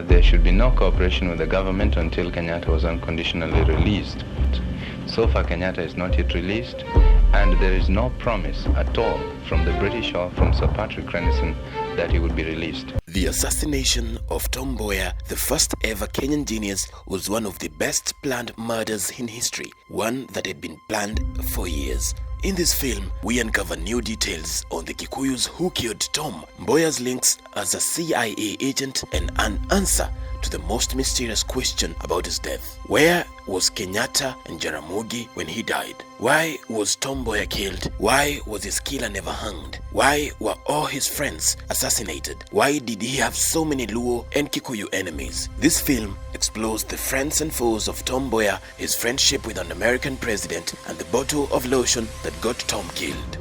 There should be no cooperation with the government until Kenyatta was unconditionally released. So far, Kenyatta is not yet released, and there is no promise at all from the British or from Sir Patrick Renison that he would be released. The assassination of Tom Mboya, the first ever Kenyan genius, was one of the best planned murders in history, one that had been planned for years. In this film, we uncover new details on the Kikuyus who killed Tom, Mboya's links as a CIA agent, and an answer to the most mysterious question about his death. Where was Kenyatta and Jaramogi when he died? Why was Tom Mboya killed? Why was his killer never hanged? Why were all his friends assassinated? Why did he have so many Luo and Kikuyu enemies? This film explores the friends and foes of Tom Mboya, his friendship with an American president, and the bottle of lotion that got Tom killed.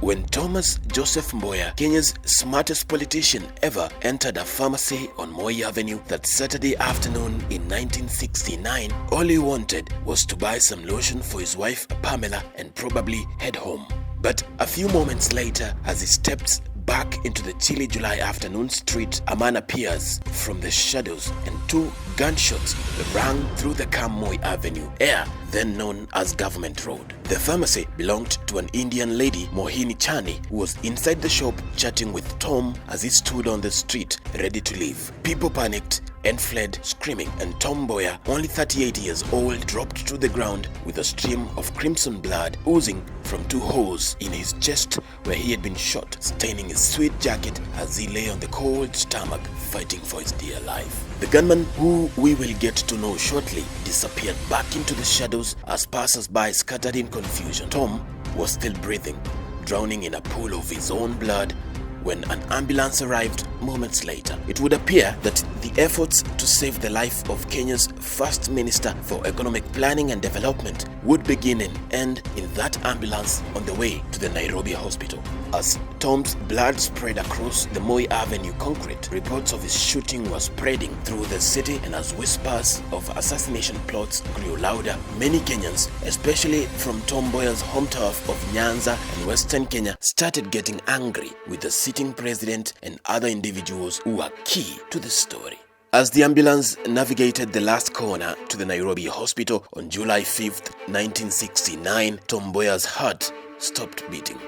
When Thomas Joseph Mboya, Kenya's smartest politician ever, entered a pharmacy on Moi Avenue that Saturday afternoon in 1969, all he wanted was to buy some lotion for his wife Pamela and probably head home. But a few moments later, as he steps back into the chilly July afternoon street, a man appears from the shadows and two gunshots rang through the calm Moi Avenue air, then known as Government Road. The pharmacy belonged to an Indian lady, Mohini Chani, who was inside the shop chatting with Tom as he stood on the street ready to leave. People panicked and fled screaming, and Tom Mboya, only 38 years old, dropped to the ground with a stream of crimson blood oozing from two holes in his chest where he had been shot, staining his sweet jacket as he lay on the cold stomach fighting for his dear life. The gunman, who we will get to know shortly, disappeared back into the shadows as passers-by scattered in confusion. Tom was still breathing, drowning in a pool of his own blood when an ambulance arrived moments later. It would appear that the efforts to save the life of Kenya's first minister for economic planning and development would begin and end in that ambulance on the way to the Nairobi hospital. As Tom's blood spread across the Moi Avenue concrete, reports of his shooting were spreading through the city, and as whispers of assassination plots grew louder, many Kenyans, especially from Tom Mboya's home turf of Nyanza and Western Kenya, started getting angry with the sitting president and other individuals who were key to the story. As the ambulance navigated the last corner to the Nairobi hospital on July 5th, 1969, Tom Mboya's heart stopped beating.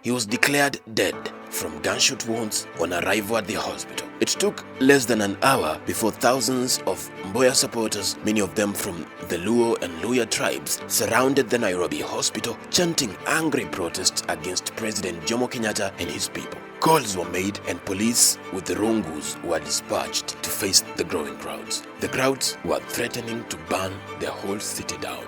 He was declared dead from gunshot wounds on arrival at the hospital. It took less than an hour before thousands of Mboya supporters, many of them from the Luo and Luya tribes, surrounded the Nairobi hospital, chanting angry protests against President Jomo Kenyatta and his people. Calls were made and police with the rungus were dispatched to face the growing crowds. The crowds were threatening to burn the whole city down.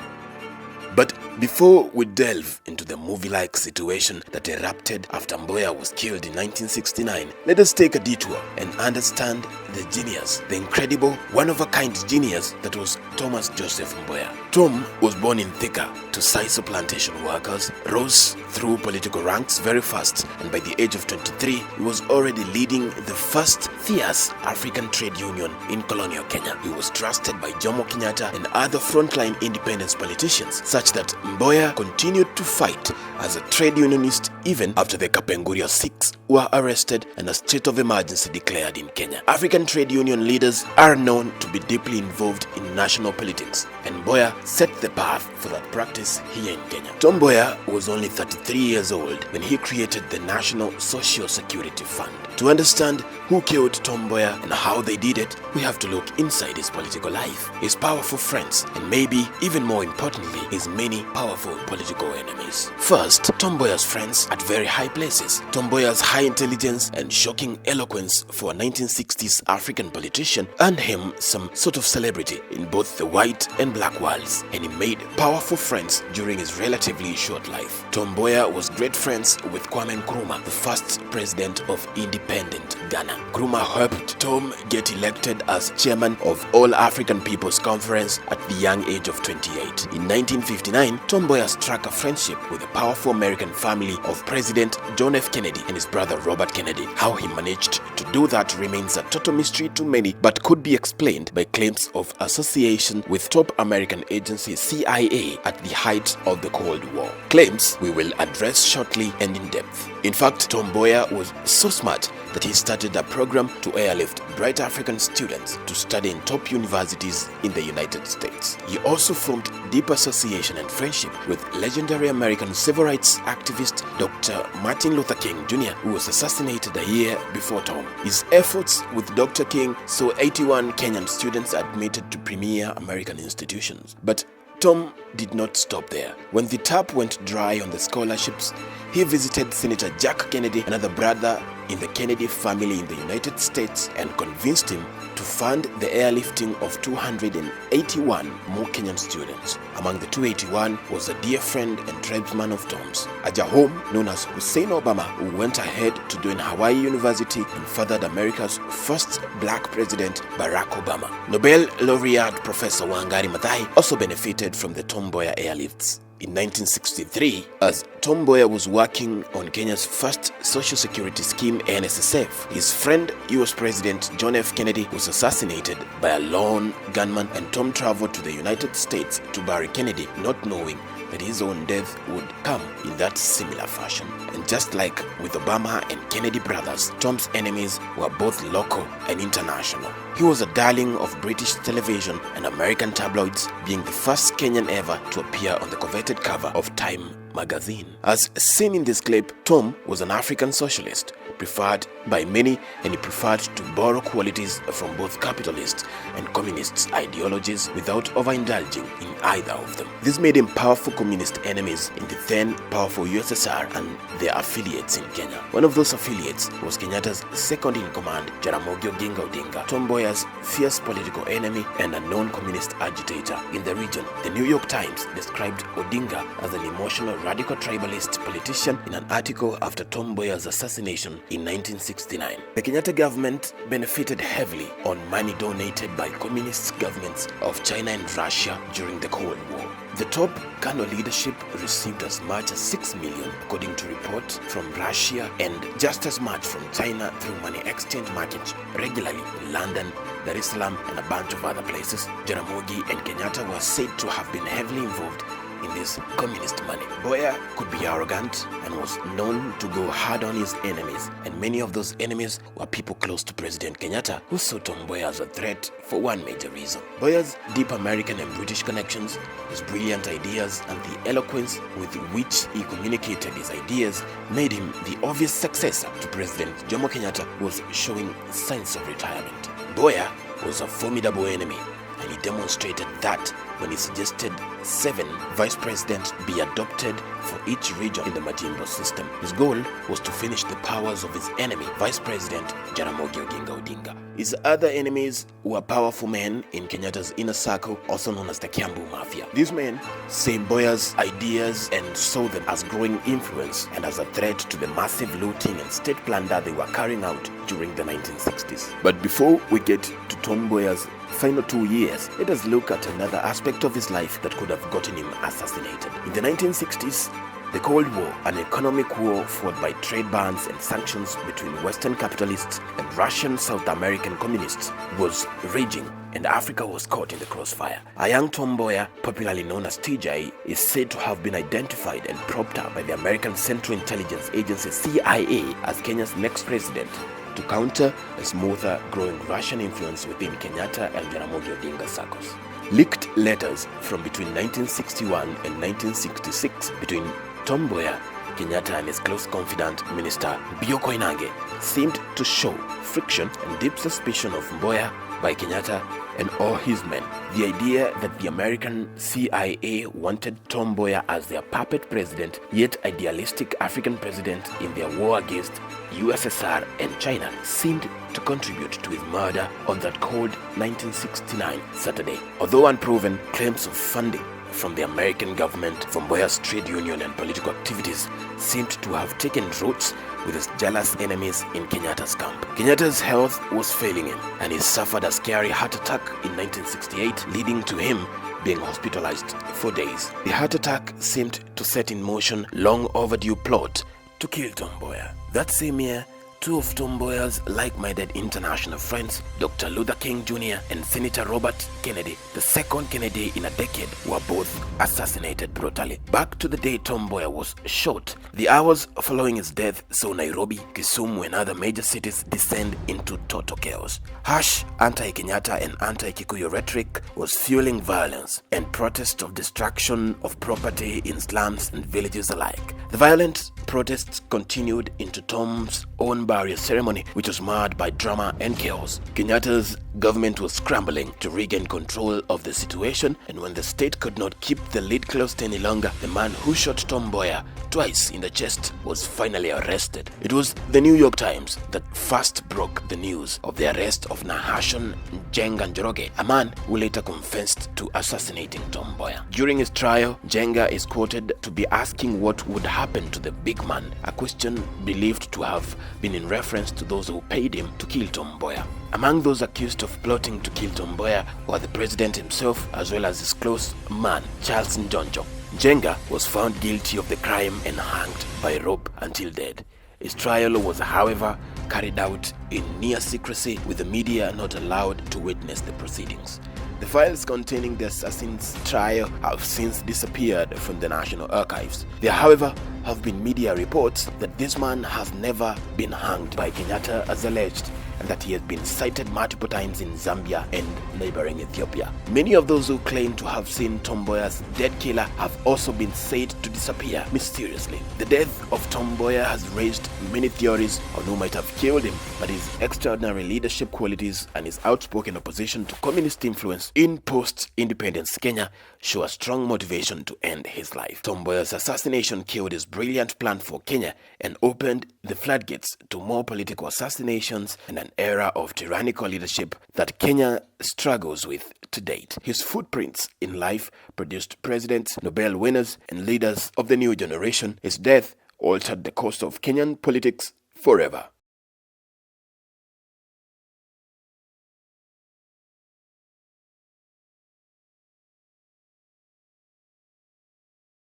But before we delve into the movie-like situation that erupted after Mboya was killed in 1969, let us take a detour and understand the genius, the incredible, one-of-a-kind genius that was Thomas Joseph Mboya. Tom was born in Thika to Saiso plantation workers, rose through political ranks very fast, and by the age of 23, he was already leading the first fierce African trade union in colonial Kenya. He was trusted by Jomo Kenyatta and other frontline independence politicians, such that Mboya continued to fight as a trade unionist even after the Kapenguria 6 were arrested and a state of emergency declared in Kenya. African trade union leaders are known to be deeply involved in national politics, and Mboya set the path for that practice here in Kenya. Tom Mboya was only 33 years old when he created the National Social Security Fund. To understand who killed Tom Mboya and how they did it, we have to look inside his political life, his powerful friends, and maybe even more importantly, his many powerful political enemies. First, Tom Mboya's friends at very high places. Tom Mboya's high intelligence and shocking eloquence for a 1960s African politician earned him some sort of celebrity in both the white and black worlds, and he made powerful friends during his relatively short life. Tom Mboya was great friends with Kwame Nkrumah, the first president of independent Ghana. Nkrumah helped Tom get elected as chairman of All African People's Conference at the young age of 28. In 1959, Tom Mboya struck a friendship with the powerful American family of President John F. Kennedy and his brother Robert Kennedy. How he managed to do that remains a total mystery to many, but could be explained by claims of association with top American agency CIA at the height of the Cold War. Claims we will address shortly and in depth. In fact, Tom Mboya was so smart that he started a program to airlift bright African students to study in top universities in the United States. He also formed deep association and friendship with legendary American civil rights activist Dr. Martin Luther King Jr., who was assassinated a year before Tom. His efforts with Dr. King saw 81 Kenyan students admitted to premier American institutions. But Tom did not stop there. When the tap went dry on the scholarships, he visited Senator Jack Kennedy, another brother in the Kennedy family in the United States, and convinced him to fund the airlifting of 281 more Kenyan students. Among the 281 was a dear friend and tribesman of Tom's, a Jahom known as Hussein Obama, who went ahead to join Hawaii University and fathered America's first black president, Barack Obama. Nobel laureate Professor Wangari Maathai also benefited from the Tom Mboya airlifts. In 1963, as Tom Mboya was working on Kenya's first social security scheme, NSSF, his friend, US President John F. Kennedy, was assassinated by a lone gunman, and Tom traveled to the United States to bury Kennedy, not knowing that his own death would come in that similar fashion. And just like with Obama and Kennedy brothers, Tom's enemies were both local and international. He was a darling of British television and American tabloids, being the first Kenyan ever to appear on the coveted cover of Time magazine. As seen in this clip, Tom was an African socialist, preferred by many, and he preferred to borrow qualities from both capitalist and communist ideologies without overindulging in either of them. This made him powerful communist enemies in the then powerful USSR and their affiliates in Kenya. One of those affiliates was Kenyatta's second-in-command, Jaramogi Oginga Odinga, Tom Mboya's fierce political enemy and a known communist agitator in the region. The New York Times described Odinga as an emotional radical tribalist politician in an article after Tom Mboya's assassination in 1969. The Kenyatta government benefited heavily on money donated by communist governments of China and Russia during the Cold War. The top Kano leadership received as much as 6 million, according to reports from Russia, and just as much from China through money exchange markets regularly in London, Dar es Salaam, and a bunch of other places. Jaramogi and Kenyatta were said to have been heavily involved in this communist money. Mboya could be arrogant and was known to go hard on his enemies, and many of those enemies were people close to President Kenyatta, who saw Tom Mboya as a threat for one major reason. Mboya's deep American and British connections, his brilliant ideas, and the eloquence with which he communicated his ideas made him the obvious successor to President Jomo Kenyatta, who was showing signs of retirement. Mboya was a formidable enemy, and he demonstrated that when he suggested 7 vice presidents be adopted for each region in the Majimbo system. His goal was to finish the powers of his enemy, Vice President Jaramogi Oginga Odinga. His other enemies were powerful men in Kenyatta's inner circle, also known as the Kiambu mafia. These men saw Mboya's ideas and saw them as growing influence and as a threat to the massive looting and state plunder they were carrying out during the 1960s. But before we get to Tom Mboya's final 2 years, let us look at another aspect of his life that could have gotten him assassinated. In the 1960s, the Cold War, an economic war fought by trade bans and sanctions between Western capitalists and Russian South American communists, was raging, and Africa was caught in the crossfire. A young Tom Mboya, popularly known as TJ, is said to have been identified and propped up by the American Central Intelligence Agency CIA as Kenya's next president, to counter a smoother growing Russian influence within Kenyatta and Jaramogi Odinga circles. Leaked letters from between 1961 and 1966 between Tom Mboya, Kenyatta, and his close confidant Minister Bioko Inange seemed to show friction and deep suspicion of Mboya by Kenyatta and all his men. The idea that the American CIA wanted Tom Mboya as their puppet president, yet idealistic African president in their war against USSR and China, seemed to contribute to his murder on that cold 1969 Saturday. Although unproven, claims of funding from the American government for Mboya's trade union and political activities seemed to have taken roots with his jealous enemies in Kenyatta's camp. Kenyatta's health was failing him, and he suffered a scary heart attack in 1968, leading to him being hospitalized for days. The heart attack seemed to set in motion long overdue plot to kill Tom Mboya. That same year, two of Tom Mboya's like-minded international friends, Dr. Luther King Jr. and Senator Robert Kennedy, the second Kennedy in a decade, were both assassinated brutally. Back to the day Tom Mboya was shot, the hours following his death saw Nairobi, Kisumu and other major cities descend into total chaos. Harsh anti-Kenyatta and anti-Kikuyu rhetoric was fueling violence and protests of destruction of property in slums and villages alike. The violent protests continued into Tom's own burial ceremony, which was marred by drama and chaos. Kenyatta's government was scrambling to regain control of the situation, and when the state could not keep the lid closed any longer, the man who shot Tom Mboya twice in the chest was finally arrested. It was the New York Times that first broke the news of the arrest of Nahashon Njenga, a man who later confessed to assassinating Tom Mboya. During his trial, Njenga is quoted to be asking what would happen to the big man, a question believed to have been in reference to those who paid him to kill Tom Mboya. Among those accused of plotting to kill Tom Mboya were the president himself as well as his close man, Charles Njonjo. Njenga was found guilty of the crime and hanged by rope until dead. His trial was, however, carried out in near secrecy, with the media not allowed to witness the proceedings. The files containing the assassin's trial have since disappeared from the National Archives. There, however, have been media reports that this man has never been hanged by Kenyatta as alleged, and that he has been cited multiple times in Zambia and neighboring Ethiopia. Many of those who claim to have seen Tom Mboya's dead killer have also been said to disappear mysteriously. The death of Tom Mboya has raised many theories on who might have killed him, but his extraordinary leadership qualities and his outspoken opposition to communist influence in post-independence Kenya show a strong motivation to end his life. Tom Mboya's assassination killed his brilliant plan for Kenya and opened the floodgates to more political assassinations and an era of tyrannical leadership that Kenya struggles with to date. His footprints in life produced presidents, Nobel winners, and leaders of the new generation. His death altered the course of Kenyan politics forever.